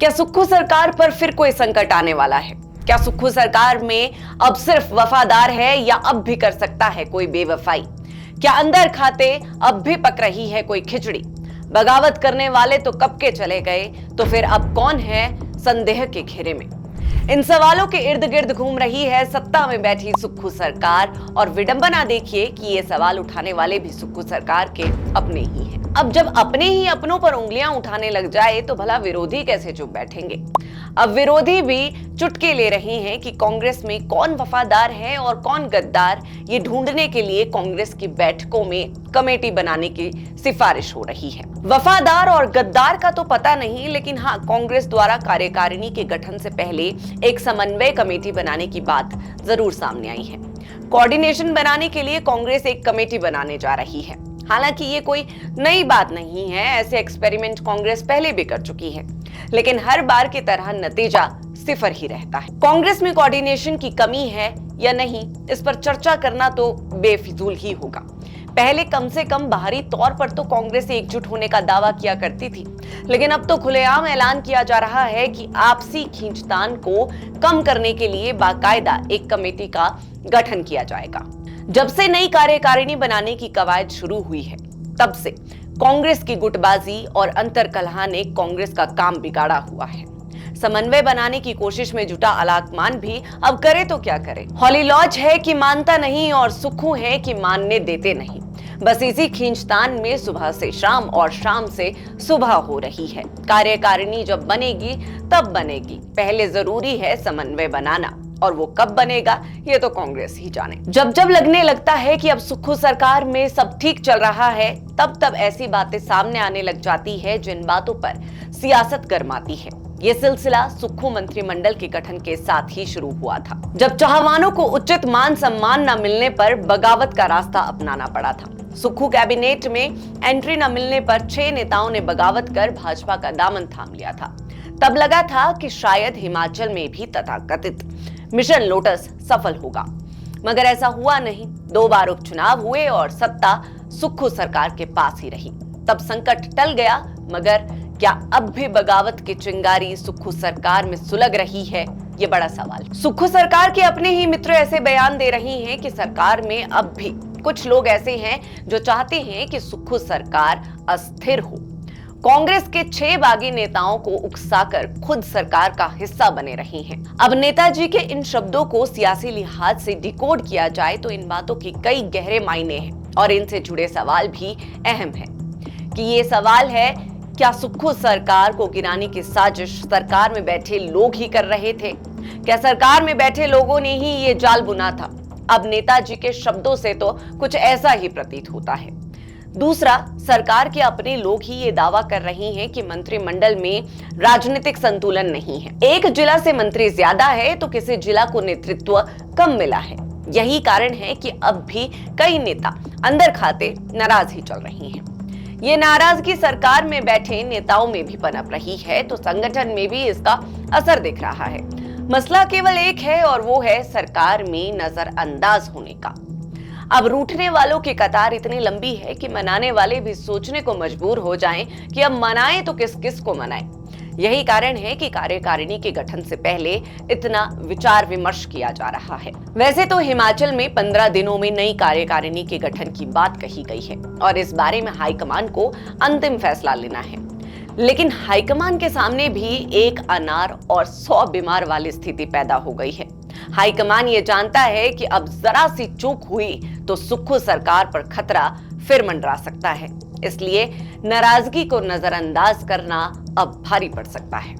क्या सुक्खू सरकार पर फिर कोई संकट आने वाला है? क्या सुक्खू सरकार में अब सिर्फ वफादार है या अब भी कर सकता है कोई बेवफाई? क्या अंदर खाते अब भी पक रही है कोई खिचड़ी? बगावत करने वाले तो कब के चले गए, तो फिर अब कौन है संदेह के घेरे में? इन सवालों के इर्द गिर्द घूम रही है सत्ता में बैठी सुक्खू सरकार, और विडंबना देखिए कि ये सवाल उठाने वाले भी सुक्खू सरकार के अपने ही हैं। अब जब अपने ही अपनों पर उंगलियां उठाने लग जाए तो भला विरोधी कैसे चुप बैठेंगे? अब विरोधी भी चुटकी ले रहे हैं कि कांग्रेस में कौन वफादार है और कौन गद्दार, ये ढूंढने के लिए कांग्रेस की बैठकों में कमेटी बनाने की सिफारिश हो रही है। वफादार और गद्दार का तो पता नहीं, लेकिन हाँ, कांग्रेस द्वारा कार्यकारिणी के गठन से पहले एक समन्वय कमेटी बनाने की बात जरूर सामने आई है। कोऑर्डिनेशन बनाने के लिए कांग्रेस एक कमेटी बनाने जा रही है। हालांकि ये कोई नई बात नहीं है, ऐसे एक्सपेरिमेंट कांग्रेस पहले भी कर चुकी है, लेकिन हर बार की तरह नतीजा सिफर ही रहता है। कांग्रेस में कोऑर्डिनेशन की कमी है या नहीं, इस पर चर्चा करना तो बेफिजूल ही होगा। पहले कम से कम बाहरी तौर पर तो कांग्रेस एकजुट होने का दावा किया करती थी, लेकिन अब तो खुलेआम ऐलान किया जा रहा है कि आपसी खींचतान को कम करने के लिए बाकायदा एक कमेटी का गठन किया जाएगा। जब से नई कार्यकारिणी बनाने की कवायद शुरू हुई है, तब से कांग्रेस की गुटबाजी और अंतर्कलह ने कांग्रेस का काम बिगाड़ा हुआ है। समन्वय बनाने की कोशिश में जुटा अलाकमान भी अब करे तो क्या करे। हॉली लॉज है कि मानता नहीं और सुक्खू है कि मानने देते नहीं। बस इसी खींचतान में सुबह से शाम और शाम से सुबह हो रही है। कार्यकारिणी जब बनेगी तब बनेगी, पहले जरूरी है समन्वय बनाना, और वो कब बनेगा ये तो कांग्रेस ही जाने। जब जब लगने लगता है कि अब सुक्खू सरकार में सब ठीक चल रहा है, तब तब ऐसी बातें सामने आने लग जाती है जिन बातों पर सियासत गरमाती है। ये सिलसिला सुक्खू मंत्रिमंडल के गठन के साथ ही शुरू हुआ था, जब चाहवानों को उचित मान सम्मान न मिलने पर बगावत का रास्ता अपनाना पड़ा था। सुक्खू कैबिनेट में एंट्री न मिलने पर 6 नेताओं ने बगावत कर भाजपा का दामन थाम लिया था। तब लगा था कि शायद हिमाचल में भी तथाकथित मिशन लोटस सफल होगा, मगर ऐसा हुआ नहीं। 2 बार उपचुनाव हुए और सत्ता सुक्खू सरकार के पास ही रही। तब संकट टल गया, मगर क्या अब भी बगावत की चिंगारी सुक्खू सरकार में सुलग रही है, ये बड़ा सवाल। सुक्खू सरकार के अपने ही मित्र ऐसे बयान दे रहे हैं कि सरकार में अब भी कुछ लोग ऐसे हैं जो चाहते हैं कि सुक्खू सरकार अस्थिर हो। कांग्रेस के 6 बागी नेताओं को उकसाकर खुद सरकार का हिस्सा बने रहे हैं। अब नेताजी के इन शब्दों को सियासी लिहाज से डिकोड किया जाए तो इन बातों की कई गहरे मायने हैं, और इनसे जुड़े सवाल भी अहम है। कि ये सवाल है, क्या सुक्खू सरकार को गिराने की साजिश सरकार में बैठे लोग ही कर रहे थे? क्या सरकार में बैठे लोगों ने ही ये जाल बुना था? अब नेताजी के शब्दों से तो कुछ ऐसा ही प्रतीत होता है। दूसरा, सरकार के अपने लोग ही ये दावा कर रहे हैं कि मंत्रिमंडल में राजनीतिक संतुलन नहीं है। एक जिला से मंत्री ज्यादा है तो किसी जिला को नेतृत्व कम मिला है। यही कारण है कि अब भी कई नेता अंदर खाते नाराज ही चल रहे हैं। ये नाराजगी सरकार में बैठे नेताओं में भी पनप रही है, तो संगठन में भी इसका असर दिख रहा है। मसला केवल एक है, और वो है सरकार में नजरअंदाज होने का। अब रूठने वालों की कतार इतनी लंबी है कि मनाने वाले भी सोचने को मजबूर हो जाएं कि अब मनाएं तो किस किस को मनाएं। यही कारण है कि कार्यकारिणी के गठन से पहले इतना विचार विमर्श किया जा रहा है। वैसे तो हिमाचल में 15 दिनों में नई कार्यकारिणी के गठन की बात कही गई है, और इस बारे में हाईकमान को अंतिम फैसला लेना है। लेकिन हाईकमान के सामने भी एक अनार और 100 बीमार वाली स्थिति पैदा हो गई है। हाईकमान ये जानता है कि अब जरा सी चूक हुई तो सुक्खू सरकार पर खतरा फिर मंडरा सकता है। इसलिए नाराजगी को नजरअंदाज करना अब भारी पड़ सकता है।